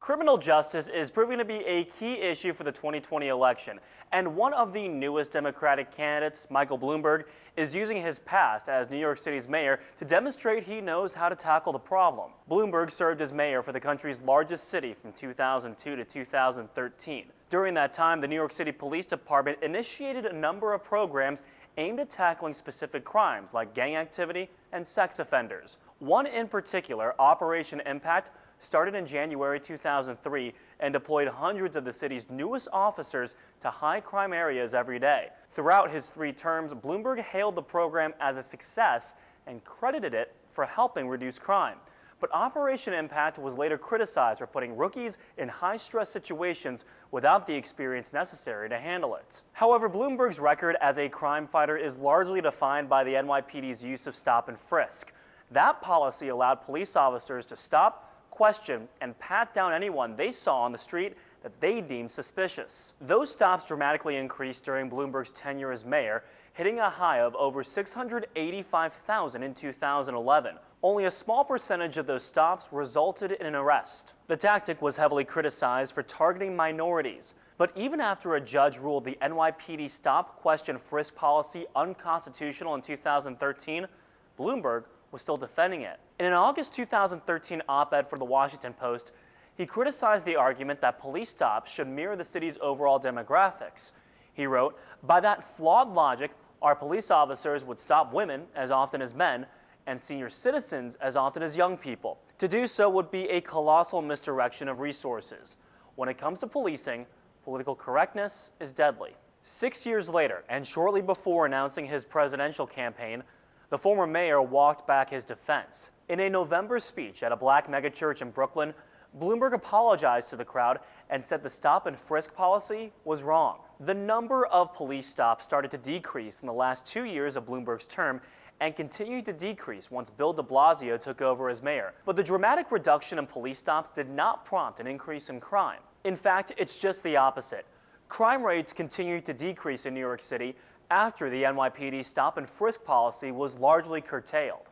Criminal justice is proving to be a key issue for the 2020 election, and one of the newest Democratic candidates, Michael Bloomberg, is using his past as New York City's mayor to demonstrate he knows how to tackle the problem. Bloomberg served as mayor for the country's largest city from 2002 to 2013. During that time, the New York City Police Department initiated a number of programs aimed at tackling specific crimes like gang activity and sex offenders. One in particular, Operation Impact, started in January 2003 and deployed hundreds of the city's newest officers to high-crime areas every day. Throughout his 3 terms, Bloomberg hailed the program as a success and credited it for helping reduce crime. But Operation Impact was later criticized for putting rookies in high-stress situations without the experience necessary to handle it. However, Bloomberg's record as a crime fighter is largely defined by the NYPD's use of stop and frisk. That policy allowed police officers to stop, question, and pat down anyone they saw on the street that they deemed suspicious. Those stops dramatically increased during Bloomberg's tenure as mayor, hitting a high of over 685,000 in 2011. Only a small percentage of those stops resulted in an arrest. The tactic was heavily criticized for targeting minorities, but even after a judge ruled the NYPD stop, question, frisk policy unconstitutional in 2013, Bloomberg was still defending it. In an August 2013 op-ed for the Washington Post, he criticized the argument that police stops should mirror the city's overall demographics. He wrote, "By that flawed logic, our police officers would stop women as often as men and senior citizens as often as young people. To do so would be a colossal misdirection of resources. When it comes to policing, political correctness is deadly." 6 years later, and shortly before announcing his presidential campaign, the former mayor walked back his defense. In a November speech at a black megachurch in Brooklyn, Bloomberg apologized to the crowd and said the stop and frisk policy was wrong. The number of police stops started to decrease in the last 2 years of Bloomberg's term and continued to decrease once Bill de Blasio took over as mayor. But the dramatic reduction in police stops did not prompt an increase in crime. In fact, it's just the opposite. Crime rates continued to decrease in New York City after the NYPD stop and frisk policy was largely curtailed.